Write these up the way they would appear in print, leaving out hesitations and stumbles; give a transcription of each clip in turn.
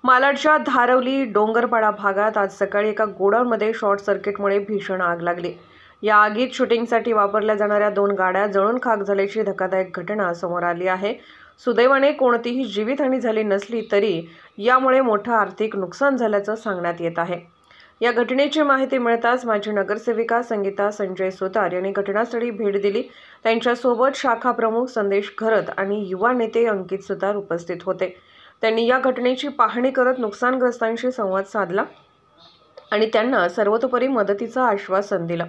मालाडच्या धारवली डोंगरपाडा भागात आज सकाळी एका गोडाऊनमध्ये शॉर्ट सर्किटमुळे भीषण आग लागली। या आगीत शूटिंगसाठी वापरल्या जाणाऱ्या 2 गाड्या जळून खाक झाल्याची धक्कादायक घटना समोर आली आहे। सुदैवाने कोणतीही जीवितहानी झाली नसली तरी यामुळे मोठं आर्थिक नुकसान झाल्याचं सांगण्यात येत आहे। या घटनेची माहिती मिळताच माजी नगरसेविका संगीता संजय सुतार यांनी घटनास्थळी भेट दिली। त्यांच्यासोबत शाखा प्रमुख संदेश घरत आणि युवा नेते अंकित सुतार उपस्थित होते। त्यांनी या घटनेची पाहणी करत नुकसानग्रस्तांशी संवाद साधला आणि त्यांना सर्वतोपरी मदतीचं आश्वासन दिलं।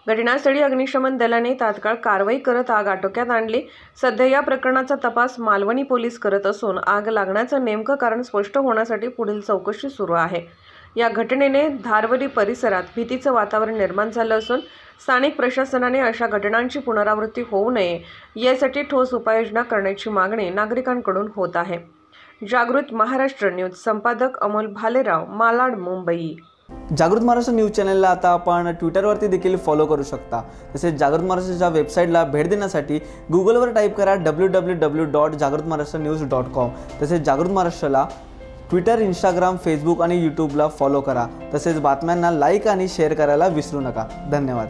घटनास्थळी अग्निशमन दलाने तात्काळ कारवाई करत आग आटोक्यात आणली। सध्या या प्रकरणाचा तपास मालवणी पोलीस करत असून आग लागण्याचं नेमकं कारण स्पष्ट होण्यासाठी पुढील चौकशी सुरू आहे। या घटनेने धारवली परिसरात भीतीचं वातावरण निर्माण झालं असून स्थानिक प्रशासनाने अशा घटनांची पुनरावृत्ती होऊ नये यासाठी ठोस उपाययोजना करण्याची मागणी नागरिकांकडून होत आहे। जागृत महाराष्ट्र न्यूज संपादक अमोल भालेराव, मालाड, मुंबई। जागृत महाराष्ट्र न्यूज चॅनलला आता आपण ट्विटरवरती देखील फॉलो करू शकता। तसेच जागृत महाराष्ट्राच्या वेबसाईटला भेट देण्यासाठी गुगलवर टाईप करा www.jagruthmaharashtranews.com। तसेच जागृत महाराष्ट्राला ट्विटर, इंस्टाग्राम, फेसबुक आणि यूट्यूबला फॉलो करा। तसेच बातम्यांना लाईक आणि शेअर करायला विसरू नका। धन्यवाद।